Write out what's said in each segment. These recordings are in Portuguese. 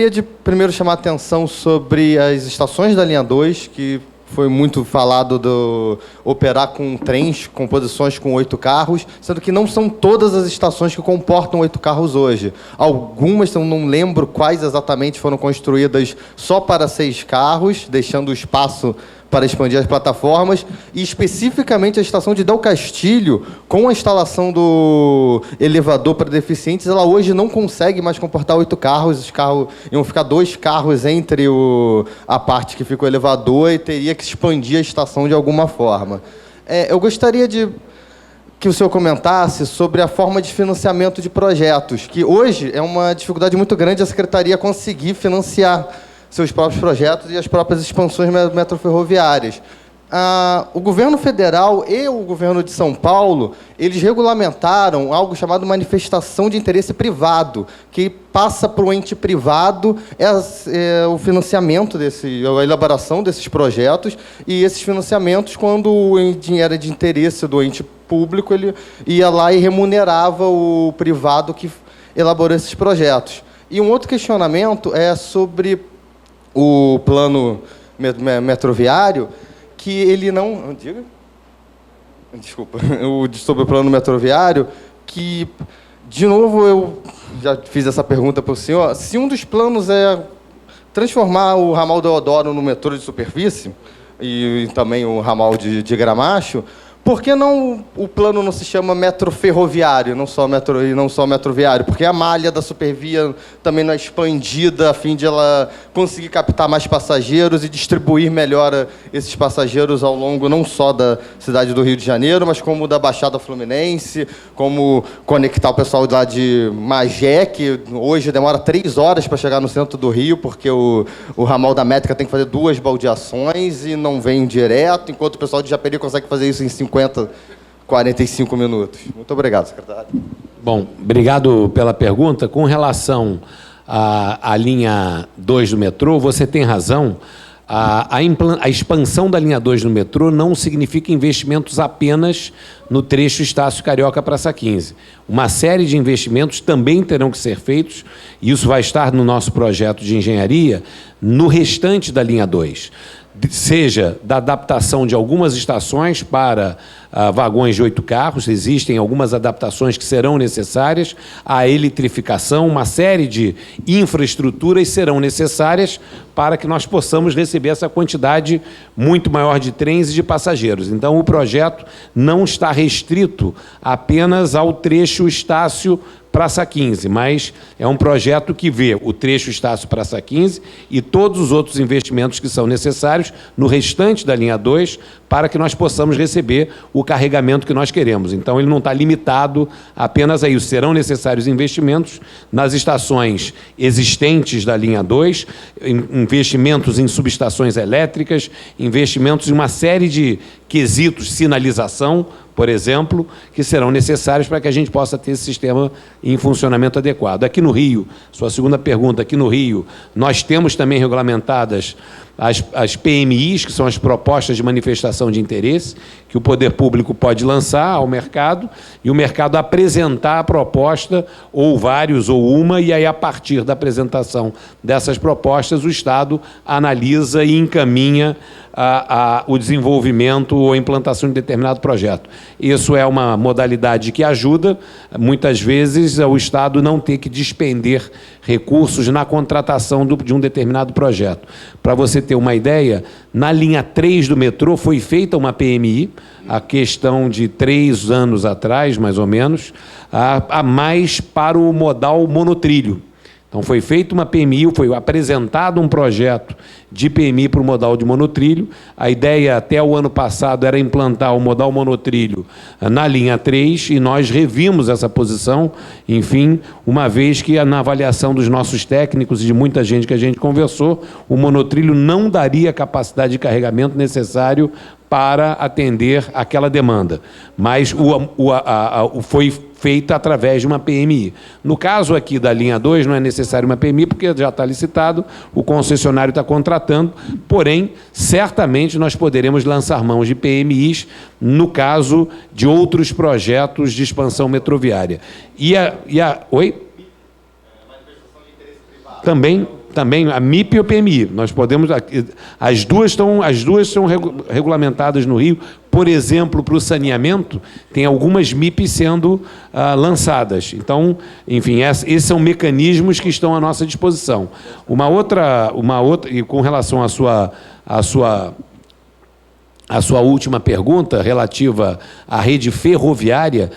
Queria de primeiro chamar a atenção sobre as estações da linha 2, que foi muito falado do operar com trens, com posições com 8 carros, sendo que não são todas as estações que comportam 8 carros hoje. Algumas, eu não lembro quais exatamente, foram construídas só para 6 carros, deixando espaço para expandir as plataformas, e especificamente a estação de Del Castilho, com a instalação do elevador para deficientes, ela hoje não consegue mais comportar 8 carros, os carros iam ficar 2 carros entre a parte que fica o elevador e teria que expandir a estação de alguma forma. Eu gostaria que o senhor comentasse sobre a forma de financiamento de projetos, que hoje é uma dificuldade muito grande a Secretaria conseguir financiar seus próprios projetos e as próprias expansões metroferroviárias. O governo federal e o governo de São Paulo, eles regulamentaram algo chamado manifestação de interesse privado, que passa para o ente privado o financiamento, a elaboração desses projetos, e esses financiamentos, quando o dinheiro é de interesse do ente público, ele ia lá e remunerava o privado que elaborou esses projetos. E um outro questionamento é sobre o plano metroviário, que ele não... Diga? Desculpa. Sobre o plano metroviário, que, de novo, eu já fiz essa pergunta para o senhor. Se um dos planos é transformar o ramal Deodoro no metrô de superfície, e também o ramal de Gramacho, por que não o plano não se chama metro ferroviário, não só metroviário? Porque a malha da supervia também não é expandida a fim de ela conseguir captar mais passageiros e distribuir melhor esses passageiros ao longo não só da cidade do Rio de Janeiro, mas como da Baixada Fluminense, como conectar o pessoal lá de Magé, que hoje demora 3 horas para chegar no centro do Rio, porque o ramal da Métrica tem que fazer 2 baldeações e não vem direto, enquanto o pessoal de Japeri consegue fazer isso em 45 minutos. Muito obrigado, secretário. Bom, obrigado pela pergunta. Com relação à linha 2 do metrô, você tem razão. A expansão da linha 2 no metrô não significa investimentos apenas no trecho Estácio Carioca Praça 15. Uma série de investimentos também terão que ser feitos, e isso vai estar no nosso projeto de engenharia, no restante da linha 2. Seja da adaptação de algumas estações para vagões de 8 carros, existem algumas adaptações que serão necessárias, a eletrificação, uma série de infraestruturas serão necessárias para que nós possamos receber essa quantidade muito maior de trens e de passageiros. Então, o projeto não está restrito apenas ao trecho Estácio Praça 15, mas é um projeto que vê o trecho Estácio Praça 15 e todos os outros investimentos que são necessários no restante da linha 2 para que nós possamos receber o carregamento que nós queremos. Então, ele não está limitado apenas a isso. Serão necessários investimentos nas estações existentes da linha 2, investimentos em subestações elétricas, investimentos em uma série de quesitos, sinalização, por exemplo, que serão necessários para que a gente possa ter esse sistema em funcionamento adequado. Aqui no Rio, sua segunda pergunta, aqui no Rio, nós temos também regulamentadas as PMIs, que são as propostas de manifestação de interesse, que o poder público pode lançar ao mercado, e o mercado apresentar a proposta, ou vários, ou uma, e aí, a partir da apresentação dessas propostas, o Estado analisa e encaminha o desenvolvimento ou a implantação de determinado projeto. Isso é uma modalidade que ajuda, muitas vezes, o Estado não ter que despender recursos na contratação de um determinado projeto. Para você ter uma ideia, na linha 3 do metrô foi feita uma PMI, a questão de 3 anos atrás, mais ou menos, a mais para o modal monotrilho. Então, foi feita uma PMI, foi apresentado um projeto de PMI para o modal de monotrilho. A ideia, até o ano passado, era implantar o modal monotrilho na linha 3, e nós revimos essa posição, enfim, uma vez que, na avaliação dos nossos técnicos e de muita gente que a gente conversou, o monotrilho não daria a capacidade de carregamento necessário para atender aquela demanda. Mas foi feita através de uma PMI. No caso aqui da linha 2, não é necessário uma PMI, porque já está licitado, o concessionário está contratando, porém, certamente nós poderemos lançar mãos de PMIs no caso de outros projetos de expansão metroviária. Oi? Também também a MIP e o PMI. Nós podemos, as duas são regulamentadas no Rio. Por exemplo, para o saneamento, tem algumas MIP sendo lançadas. Então, enfim, esses são mecanismos que estão à nossa disposição. Uma outra, e com relação à sua última pergunta relativa à rede ferroviária,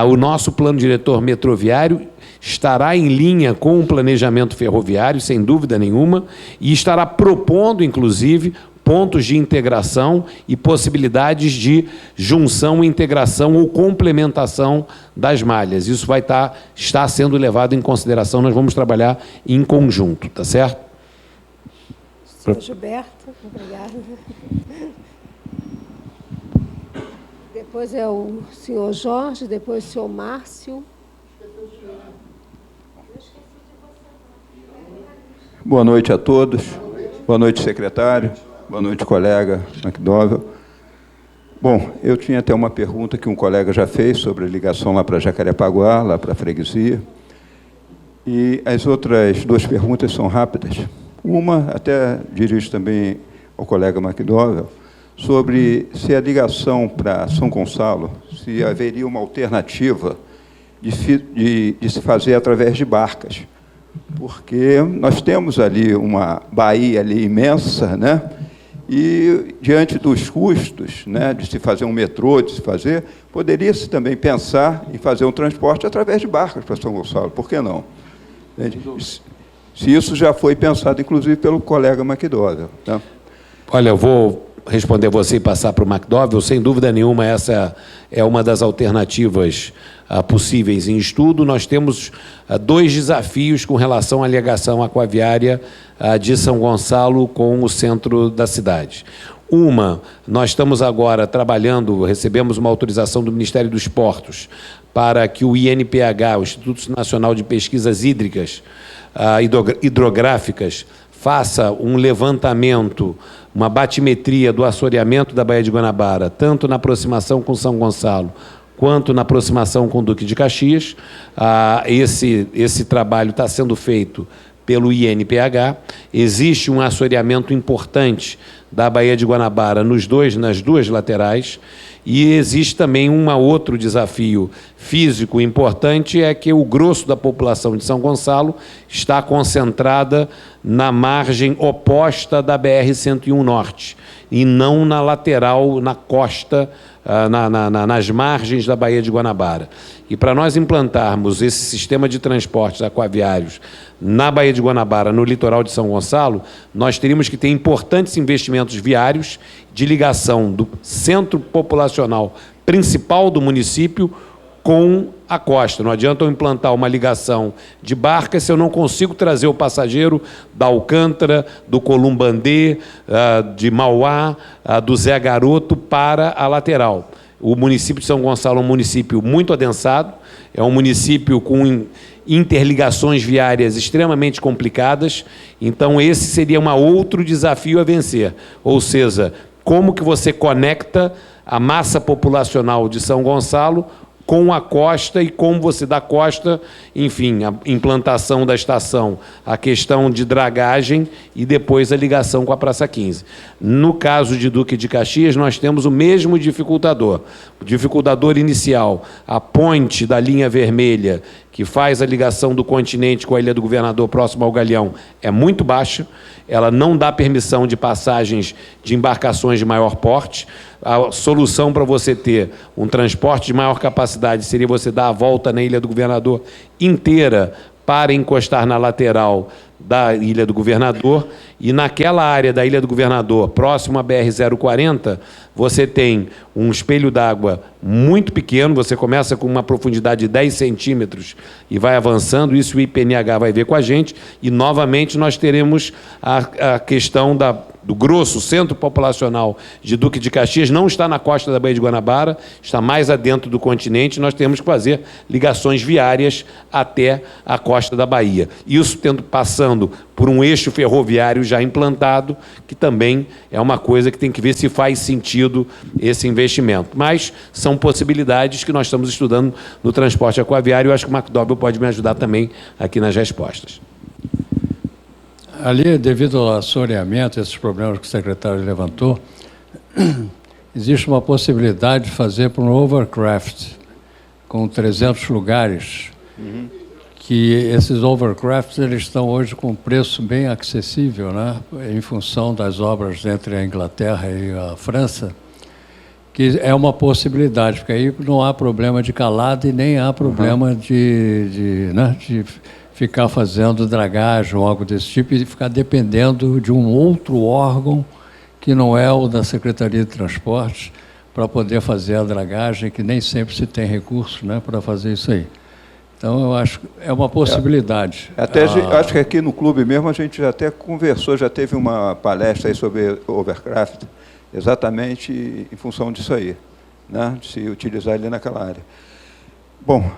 o nosso plano diretor metroviário estará em linha com o planejamento ferroviário, sem dúvida nenhuma, e estará propondo, inclusive, pontos de integração e possibilidades de junção, integração ou complementação das malhas. Isso vai estar sendo levado em consideração, nós vamos trabalhar em conjunto, tá certo? Senhor Gilberto, obrigada. Depois é o senhor Jorge, depois o senhor Márcio. Boa noite a todos. Boa noite, secretário. Boa noite, colega McDowell. Bom, eu tinha até uma pergunta que um colega já fez sobre a ligação lá para Jacarepaguá, lá para a freguesia. E as outras duas perguntas são rápidas. Uma, até dirijo também ao colega McDowell, sobre se a ligação para São Gonçalo, se haveria uma alternativa de se fazer através de barcas. Porque nós temos ali uma baía ali imensa, né? E, diante dos custos, né, de se fazer um metrô, poderia-se também pensar em fazer um transporte através de barcas para São Gonçalo. Por que não? Entende? Se isso já foi pensado, inclusive, pelo colega McDowell. Tá? Olha, eu vou responder você e passar para o McDowell. Sem dúvida nenhuma, essa é uma das alternativas possíveis em estudo. Nós temos dois desafios com relação à ligação aquaviária de São Gonçalo com o centro da cidade. Nós estamos agora trabalhando, recebemos uma autorização do Ministério dos Portos para que o INPH, o Instituto Nacional de Pesquisas Hidrográficas, faça um levantamento, uma batimetria do assoreamento da Baía de Guanabara, tanto na aproximação com São Gonçalo, quanto na aproximação com o Duque de Caxias. Esse trabalho está sendo feito pelo INPH. Existe um assoreamento importante da Baía de Guanabara nas duas laterais, e existe também um outro desafio físico importante, é que o grosso da população de São Gonçalo está concentrada na margem oposta da BR-101 Norte, e não na lateral, na costa, nas margens da Baía de Guanabara. E para nós implantarmos esse sistema de transportes aquaviários na Baía de Guanabara, no litoral de São Gonçalo, nós teríamos que ter importantes investimentos viários de ligação do centro populacional principal do município com a costa. Não adianta eu implantar uma ligação de barca se eu não consigo trazer o passageiro da Alcântara, do Columbandê, de Mauá, do Zé Garoto para a lateral. O município de São Gonçalo é um município muito adensado, é um município com interligações viárias extremamente complicadas, então esse seria um outro desafio a vencer, ou seja, como que você conecta a massa populacional de São Gonçalo com a costa, e como você da costa, enfim, a implantação da estação, a questão de dragagem e depois a ligação com a Praça 15. No caso de Duque de Caxias, nós temos o mesmo dificultador. O dificultador inicial, a ponte da linha vermelha, que faz a ligação do continente com a Ilha do Governador próximo ao Galeão, é muito baixa, ela não dá permissão de passagens de embarcações de maior porte. A solução para você ter um transporte de maior capacidade seria você dar a volta na Ilha do Governador inteira para encostar na lateral da Ilha do Governador, e naquela área da Ilha do Governador, próximo à BR-040, você tem um espelho d'água muito pequeno, você começa com uma profundidade de 10 centímetros e vai avançando, isso o IPNH vai ver com a gente, e novamente nós teremos a questão do grosso centro populacional de Duque de Caxias, não está na costa da Baía de Guanabara, está mais adentro do continente, nós temos que fazer ligações viárias até a costa da Bahia. Isso passando por um eixo ferroviário já implantado, que também é uma coisa que tem que ver se faz sentido esse investimento. Mas são possibilidades que nós estamos estudando no transporte aquaviário, e eu acho que o McDowell pode me ajudar também aqui nas respostas. Ali, devido ao assoreamento, esses problemas que o secretário levantou, existe uma possibilidade de fazer para um overcraft, com 300 lugares, que esses overcrafts eles estão hoje com um preço bem acessível, né? Em função das obras entre a Inglaterra e a França, que é uma possibilidade, porque aí não há problema de calado e nem há problema de ficar fazendo dragagem ou algo desse tipo e ficar dependendo de um outro órgão que não é o da Secretaria de Transportes para poder fazer a dragagem, que nem sempre se tem recurso, né, para fazer isso aí. Então, eu acho que é uma possibilidade. Até acho que aqui no clube mesmo a gente já até conversou, já teve uma palestra aí sobre overcraft, exatamente em função disso aí, né, de se utilizar ali naquela área. Bom,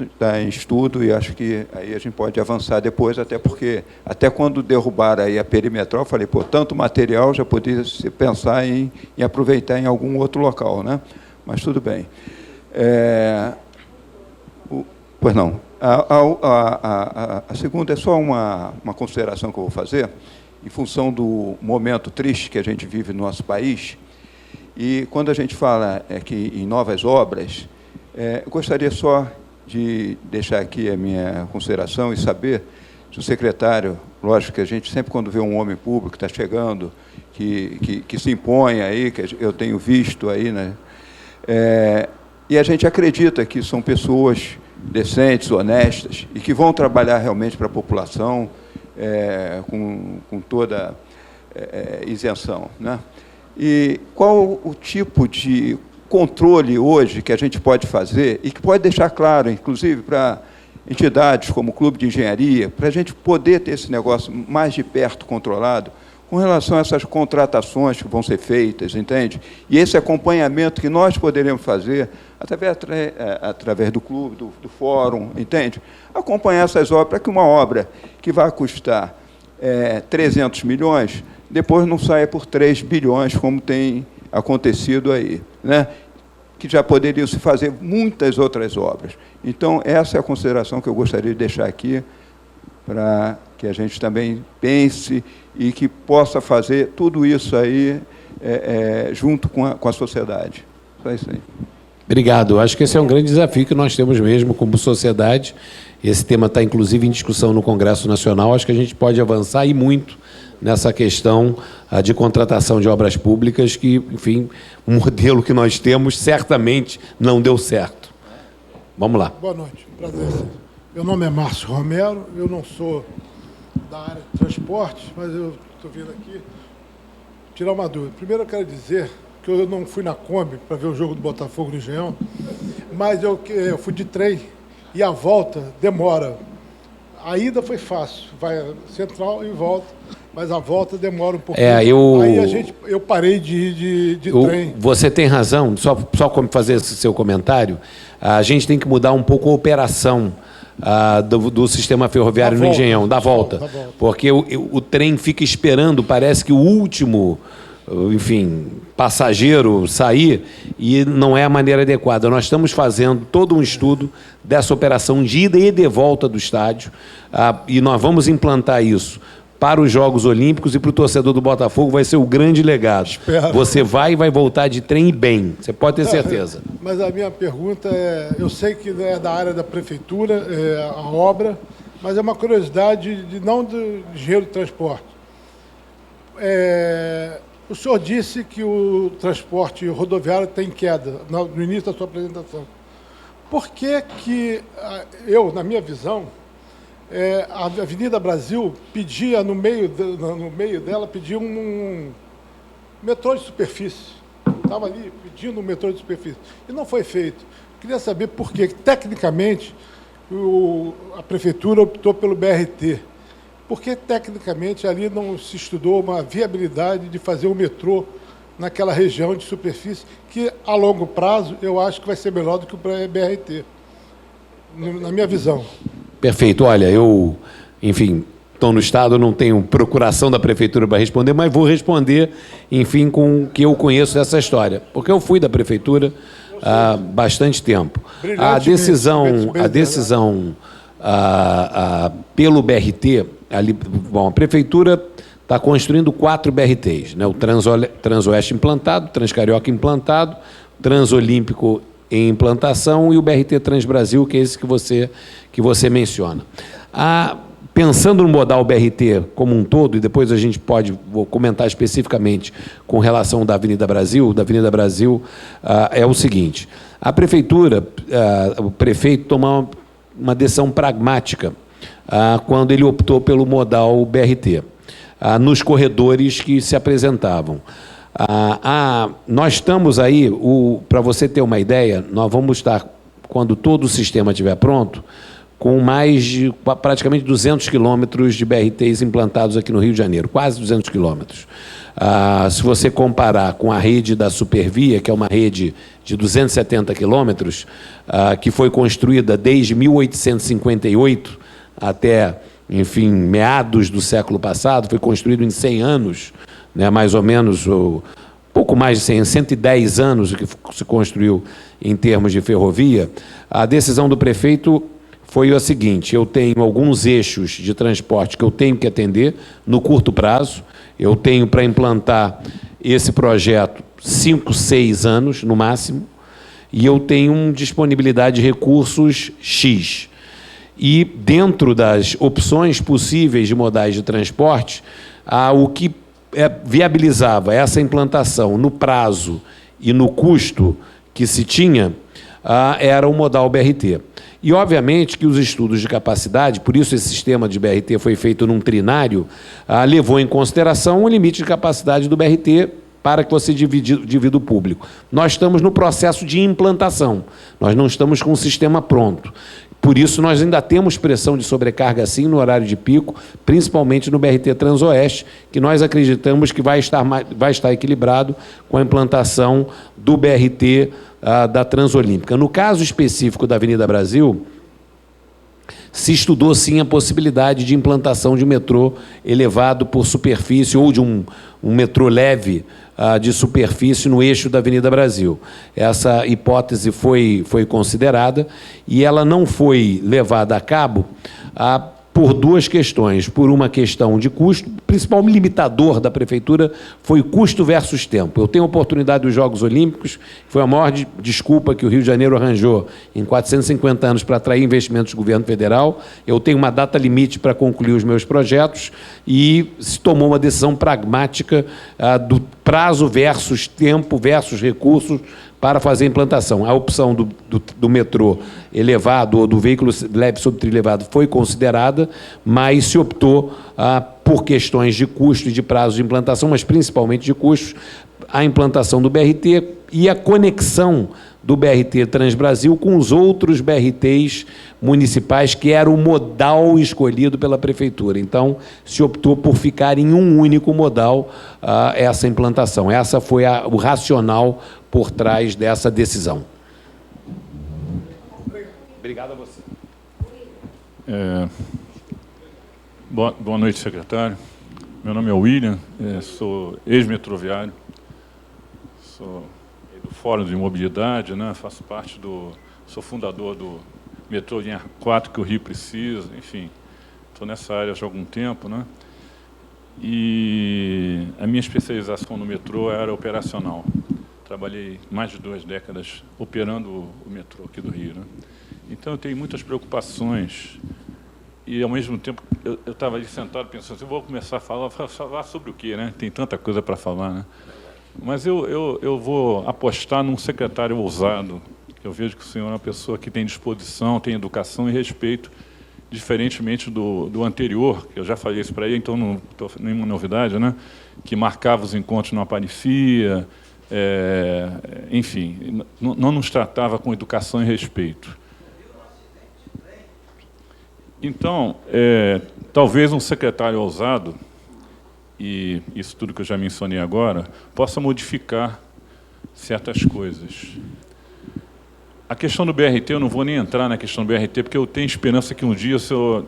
está em estudo e acho que aí a gente pode avançar depois, até porque, até quando derrubaram aí a perimetral, eu falei, pô, tanto material já poderia se pensar em aproveitar em algum outro local, né? Mas tudo bem. Pois não. A segunda é só uma consideração que eu vou fazer, em função do momento triste que a gente vive no nosso país, e quando a gente fala que em novas obras, eu gostaria só de deixar aqui a minha consideração e saber se o secretário, lógico que a gente sempre quando vê um homem público que está chegando, que se impõe aí, que eu tenho visto aí, né, e a gente acredita que são pessoas decentes, honestas, e que vão trabalhar realmente para a população com toda isenção, né? E qual o tipo de controle hoje que a gente pode fazer e que pode deixar claro, inclusive, para entidades como o Clube de Engenharia, para a gente poder ter esse negócio mais de perto controlado, com relação a essas contratações que vão ser feitas, entende? E esse acompanhamento que nós poderemos fazer através do clube, do fórum, entende? Acompanhar essas obras, para que uma obra que vai custar 300 milhões, depois não saia por 3 bilhões, como tem acontecido aí, né? Que já poderiam se fazer muitas outras obras. Então, essa é a consideração que eu gostaria de deixar aqui, para que a gente também pense e que possa fazer tudo isso aí junto com a sociedade. Só isso aí. Obrigado. Acho que esse é um grande desafio que nós temos mesmo como sociedade. Esse tema está, inclusive, em discussão no Congresso Nacional. Acho que a gente pode avançar e muito nessa questão de contratação de obras públicas, que, enfim, um modelo que nós temos certamente não deu certo. Vamos lá. Boa noite, prazer. Meu nome é Márcio Romero, eu não sou da área de transporte, mas eu estou vindo aqui tirar uma dúvida. Primeiro eu quero dizer que eu não fui na Kombi para ver o jogo do Botafogo no Engenhão, mas eu fui de trem e a volta demora. A ida foi fácil, vai central e volta, mas a volta demora um pouquinho. Aí eu parei de trem. Você tem razão, só como fazer esse seu comentário, a gente tem que mudar um pouco a operação do sistema ferroviário no Engenhão, da volta. Porque o trem fica esperando, parece que o último, enfim, passageiro sair, e não é a maneira adequada. Nós estamos fazendo todo um estudo dessa operação de ida e de volta do estádio, e nós vamos implantar isso para os Jogos Olímpicos, e para o torcedor do Botafogo vai ser o grande legado. Espero. Você vai e vai voltar de trem e bem, você pode ter certeza. Mas a minha pergunta eu sei que é da área da prefeitura, a obra, mas é uma curiosidade não do engenheiro de transporte. O senhor disse que o transporte rodoviário tem queda no início da sua apresentação. Por que eu, na minha visão, a Avenida Brasil pedia, no meio dela, pedia um metrô de superfície. Estava ali pedindo um metrô de superfície. E não foi feito. Queria saber por que, tecnicamente, a prefeitura optou pelo BRT. Porque, tecnicamente, ali não se estudou uma viabilidade de fazer um metrô naquela região de superfície, que, a longo prazo, eu acho que vai ser melhor do que o BRT, na minha visão. Perfeito. Olha, eu, enfim, estou no Estado, não tenho procuração da Prefeitura para responder, mas vou responder, enfim, com o que eu conheço dessa história. Porque eu fui da Prefeitura há bastante tempo. A decisão pelo BRT, Bom, a Prefeitura está construindo 4 BRTs, né? O Transoeste implantado, o Transcarioca implantado, o Transolímpico em implantação e o BRT Transbrasil, que é esse que você menciona. Pensando no modal BRT como um todo, e depois a gente vou comentar especificamente com relação da Avenida Brasil, é o seguinte: a Prefeitura, o prefeito tomou uma decisão pragmática quando ele optou pelo modal BRT, nos corredores que se apresentavam. Nós estamos aí, para você ter uma ideia, nós vamos estar, quando todo o sistema estiver pronto, com mais de praticamente 200 quilômetros de BRTs implantados aqui no Rio de Janeiro, quase 200 quilômetros. Se você comparar com a rede da Supervia, que é uma rede de 270 quilômetros, que foi construída desde 1858 até, enfim, meados do século passado, foi construído em 100 anos, né, mais ou menos, pouco mais de 100, 110 anos o que se construiu em termos de ferrovia. A decisão do prefeito foi a seguinte: eu tenho alguns eixos de transporte que eu tenho que atender no curto prazo, eu tenho para implantar esse projeto 5, 6 anos, no máximo, e eu tenho disponibilidade de recursos X. E, dentro das opções possíveis de modais de transporte, o que viabilizava essa implantação no prazo e no custo que se tinha, era o modal BRT. E, obviamente, que os estudos de capacidade, por isso esse sistema de BRT foi feito num trinário, levou em consideração o limite de capacidade do BRT para que você divida o público. Nós estamos no processo de implantação, nós não estamos com o sistema pronto. Por isso, nós ainda temos pressão de sobrecarga, sim, no horário de pico, principalmente no BRT Transoeste, que nós acreditamos que vai estar equilibrado com a implantação do BRT da Transolímpica. No caso específico da Avenida Brasil, se estudou, sim, a possibilidade de implantação de um metrô elevado por superfície ou de um metrô leve de superfície no eixo da Avenida Brasil. Essa hipótese foi considerada e ela não foi levada a cabo por 2 questões. Por uma questão de custo, o principal limitador da Prefeitura foi custo versus tempo. Eu tenho a oportunidade dos Jogos Olímpicos, foi a maior desculpa que o Rio de Janeiro arranjou em 450 anos para atrair investimentos do governo federal. Eu tenho uma data limite para concluir os meus projetos e se tomou uma decisão pragmática do prazo versus tempo versus recursos para fazer a implantação. A opção do metrô elevado ou do veículo leve sobre trilho elevado foi considerada, mas se optou por questões de custo e de prazo de implantação, mas principalmente de custos, a implantação do BRT e a conexão do BRT Transbrasil com os outros BRTs municipais, que era o modal escolhido pela Prefeitura. Então, se optou por ficar em um único modal essa implantação. Essa foi o racional por trás dessa decisão. Obrigado a você. Boa noite, secretário. Meu nome é William, sou ex-metroviário, sou do Fórum de Mobilidade, né? Sou fundador do metrô linha 4 que o Rio precisa, enfim, estou nessa área já há algum tempo, né? E a minha especialização no metrô era operacional. Trabalhei mais de 2 décadas operando o metrô aqui do Rio, né? Então, eu tenho muitas preocupações e, ao mesmo tempo, eu estava ali sentado pensando assim, eu vou começar a falar sobre o quê, né? Tem tanta coisa para falar, né? Mas eu vou apostar num secretário ousado, que eu vejo que o senhor é uma pessoa que tem disposição, tem educação e respeito, diferentemente do anterior, que eu já falei isso para ele, então não estou nenhuma novidade, né? Que marcava os encontros, não aparecia, enfim, não nos tratava com educação e respeito. Então, talvez um secretário ousado, e isso tudo que eu já mencionei agora, possa modificar certas coisas. A questão do BRT, eu não vou nem entrar na questão do BRT, porque eu tenho esperança que um dia o senhor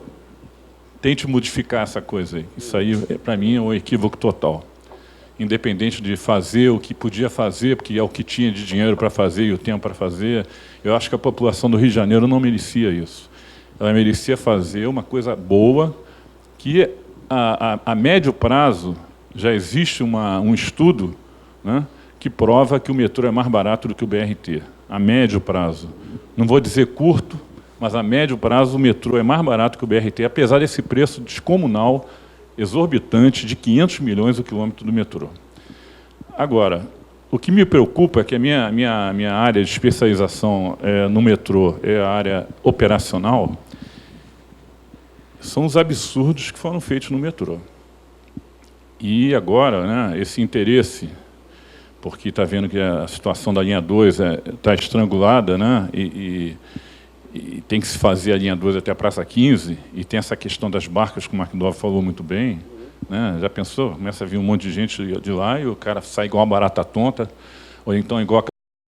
tente modificar essa coisa aí. Isso aí, para mim, é um equívoco total. Independente de fazer o que podia fazer, porque é o que tinha de dinheiro para fazer e o tempo para fazer, eu acho que a população do Rio de Janeiro não merecia isso. Ela merecia fazer uma coisa boa, que a médio prazo, já existe um estudo, né, que prova que o metrô é mais barato do que o BRT. A médio prazo. Não vou dizer curto, mas a médio prazo o metrô é mais barato que o BRT, apesar desse preço descomunal, exorbitante, de 500 milhões o quilômetro do metrô. Agora, o que me preocupa é que a minha área de especialização no metrô é a área operacional, são os absurdos que foram feitos no metrô. E agora, né, esse interesse, porque está vendo que a situação da linha 2 está estrangulada, né, e tem que se fazer a linha 2 até a Praça 15, e tem essa questão das barcas, que o McDowell falou muito bem, né, já pensou? Começa a vir um monte de gente de lá e o cara sai igual uma barata tonta, ou então igual